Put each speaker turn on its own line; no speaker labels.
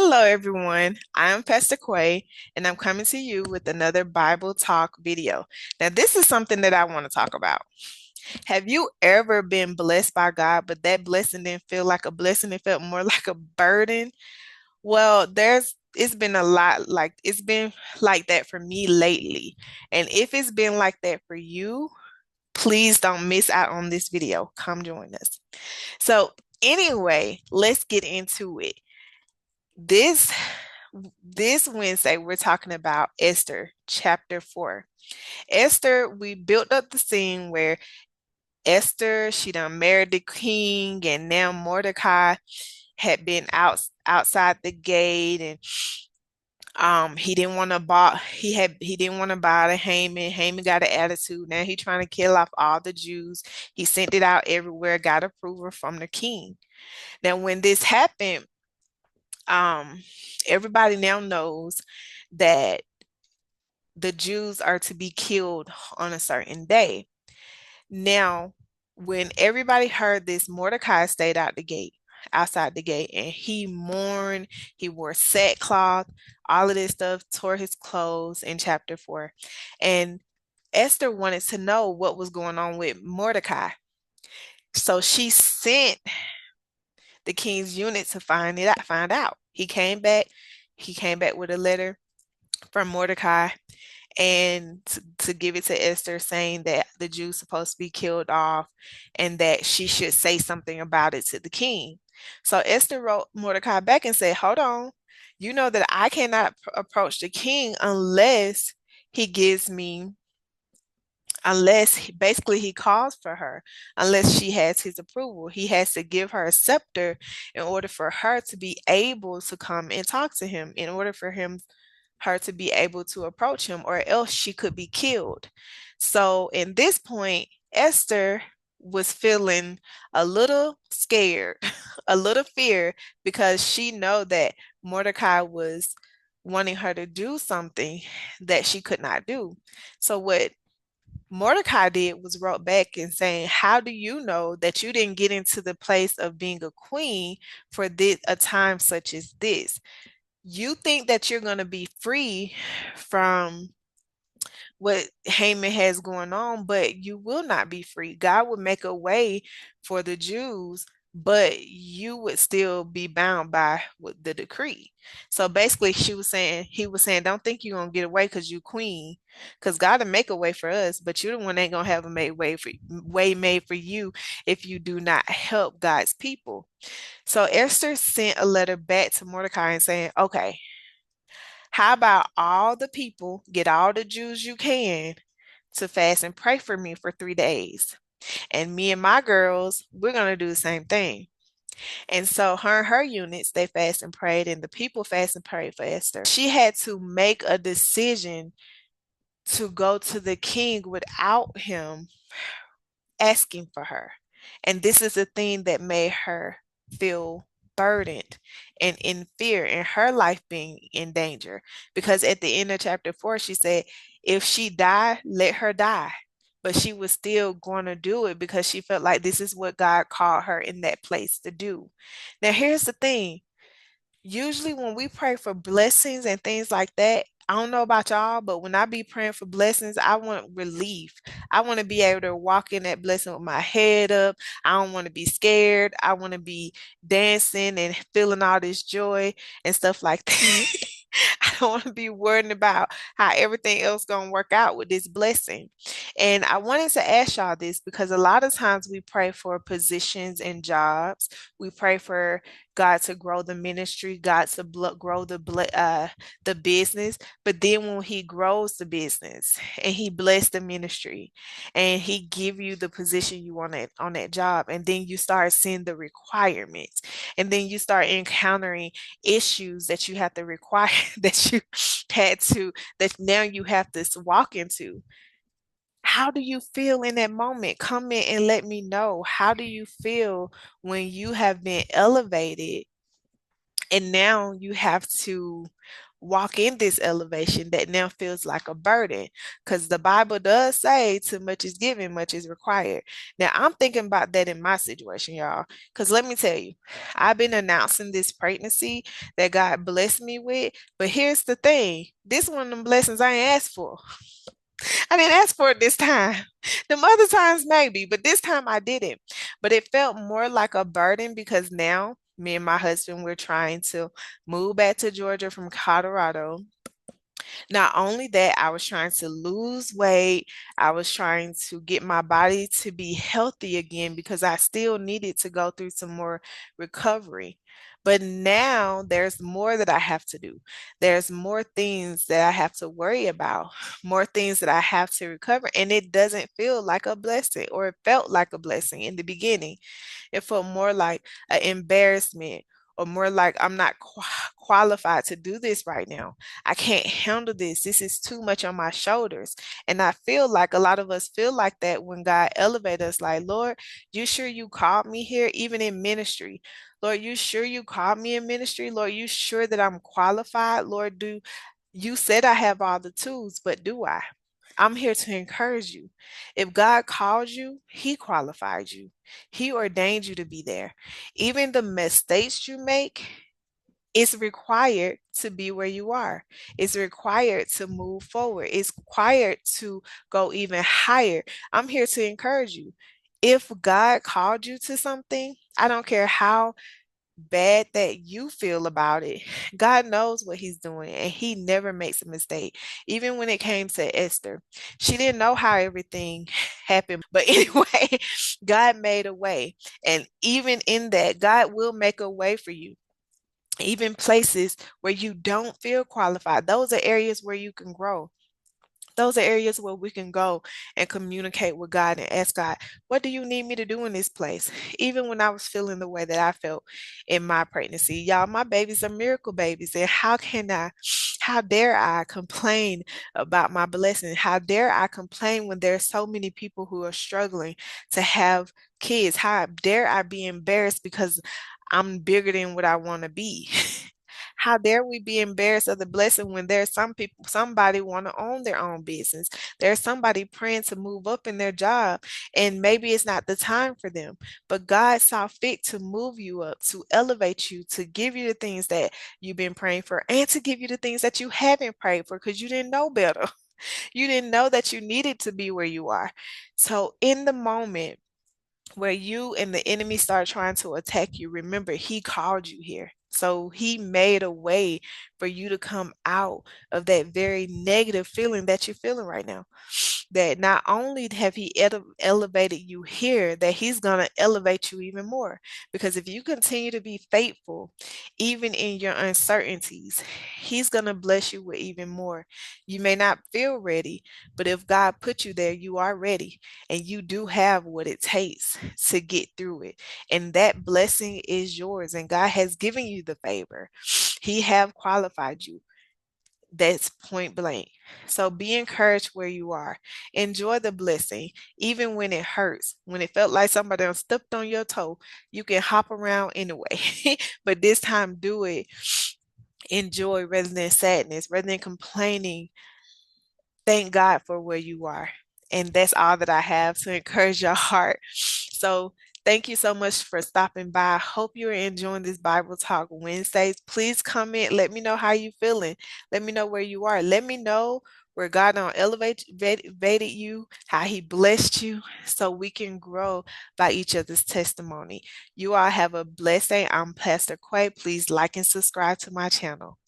Hello, everyone. I'm Pastor Quay, and I'm coming to you with another Bible Talk video. Now, this is something that I want to talk about. Have you ever been blessed by God, but that blessing didn't feel like a blessing? It felt more like a burden. Well, it's been a lot like it's been like that for me lately. And if it's been like that for you, please don't miss out on this video. Come join us. So, anyway, let's get into it. This this Wednesday, we're talking about Esther chapter 4. Esther, we built up the scene where Esther, she done married the king, and now Mordecai had been outside the gate, and he didn't want to bother Haman. Haman got an attitude. Now he trying to kill off all the Jews. He sent it out everywhere, got approval from the king. Now when this happened, um everybody now knows that the Jews are to be killed on a certain day. Now, when everybody heard this, Mordecai stayed outside the gate, and he mourned. He wore sackcloth, all of this stuff, tore his clothes in chapter 4. And Esther wanted to know what was going on with Mordecai. So she sent the king's unit to find out. He came back with a letter from Mordecai and to give it to Esther, saying that the Jews supposed to be killed off and that she should say something about it to the king. So Esther wrote Mordecai back and said, hold on, you know that I cannot approach the king unless he gives me basically he calls for her, unless she has his approval. He has to give her a scepter in order for her to be able to come and talk to him, in order for her to be able to approach him, or else she could be killed. So in this point, Esther was feeling a little scared, a little fear, because she know that Mordecai was wanting her to do something that she could not do. So what Mordecai did was wrote back and saying, how do you know that you didn't get into the place of being a queen for a time such as this? You think that you're going to be free from what Haman has going on, but you will not be free. God will make a way for the Jews, but you would still be bound by the decree. So basically, he was saying, don't think you're gonna get away because you queen, because God will make a way for us, but you're the one that ain't gonna have a way made for you if you do not help God's people. So Esther sent a letter back to Mordecai and saying, okay, how about all the people, get all the Jews you can to fast and pray for me for 3 days. And me and my girls, we're going to do the same thing. And so her units, they fast and prayed, and the people fast and prayed for Esther. She had to make a decision to go to the king without him asking for her. And this is the thing that made her feel burdened and in fear, and her life being in danger. Because at the end of chapter 4, she said, if she die, let her die. But she was still going to do it because she felt like this is what God called her in that place to do. Now, here's the thing. Usually when we pray for blessings and things like that, I don't know about y'all, but when I be praying for blessings, I want relief. I want to be able to walk in that blessing with my head up. I don't want to be scared. I want to be dancing and feeling all this joy and stuff like that. I don't want to be worrying about how everything else gonna work out with this blessing. And I wanted to ask y'all this because a lot of times we pray for positions and jobs. We pray for God to grow the ministry, God to grow the business. But then when He grows the business and He bless the ministry and He give you the position you want on that job, and then you start seeing the requirements, and then you start encountering issues that you have to require that now you have to walk into. How do you feel in that moment? Comment and let me know. How do you feel when you have been elevated and now you have to walk in this elevation that now feels like a burden, because the Bible does say too much is given, much is required. Now, I'm thinking about that in my situation, y'all, because let me tell you, I've been announcing this pregnancy that God blessed me with, but here's the thing, this one of them blessings I ain't asked for. I didn't ask for it this time. Them other times maybe, but this time I didn't. But it felt more like a burden because now me and my husband, we're trying to move back to Georgia from Colorado. Not only that, I was trying to lose weight. I was trying to get my body to be healthy again because I still needed to go through some more recovery. But now there's more that I have to do. There's more things that I have to worry about, more things that I have to recover. And it doesn't feel like a blessing, or it felt like a blessing in the beginning. It felt more like an embarrassment, or more like I'm not qualified to do this right now. I can't handle this. This is too much on my shoulders. And I feel like a lot of us feel like that when God elevates us, like, Lord, you sure you called me here, even in ministry? Lord, you sure you called me in ministry? Lord, you sure that I'm qualified? Lord, do you said I have all the tools, but do I? I'm here to encourage you. If God called you, He qualified you. He ordained you to be there. Even the mistakes you make, it's required to be where you are. It's required to move forward. It's required to go even higher. I'm here to encourage you. If God called you to something, I don't care how bad that you feel about it. God knows what He's doing, and He never makes a mistake. Even when it came to Esther, she didn't know how everything happened. But anyway, God made a way. And even in that, God will make a way for you. Even places where you don't feel qualified, those are areas where you can grow. Those are areas where we can go and communicate with God and ask God, what do you need me to do in this place? Even when I was feeling the way that I felt in my pregnancy, y'all, my babies are miracle babies. And how dare I complain about my blessing? How dare I complain when there's so many people who are struggling to have kids? How dare I be embarrassed because I'm bigger than what I want to be? How dare we be embarrassed of the blessing when there's some people, somebody want to own their own business. There's somebody praying to move up in their job, and maybe it's not the time for them. But God saw fit to move you up, to elevate you, to give you the things that you've been praying for, and to give you the things that you haven't prayed for because you didn't know better. You didn't know that you needed to be where you are. So in the moment where you and the enemy start trying to attack you, remember He called you here. So He made a way for you to come out of that very negative feeling that you're feeling right now. That not only have He elevated you here, that He's going to elevate you even more. Because if you continue to be faithful, even in your uncertainties, He's going to bless you with even more. You may not feel ready, but if God put you there, you are ready, and you do have what it takes to get through it. And that blessing is yours, and God has given you the favor. He have qualified you. That's point blank. So be encouraged where you are. Enjoy the blessing, even when it hurts. When it felt like somebody else stepped on your toe, you can hop around anyway. But this time, do it. Enjoy rather than sadness, rather than complaining. Thank God for where you are. And that's all that I have to encourage your heart. So thank you so much for stopping by. I hope you're enjoying this Bible Talk Wednesdays. Please comment. Let me know how you feeling. Let me know where you are. Let me know where God done elevated you, how He blessed you, so we can grow by each other's testimony. You all have a blessed day. I'm Pastor Quay. Please like and subscribe to my channel.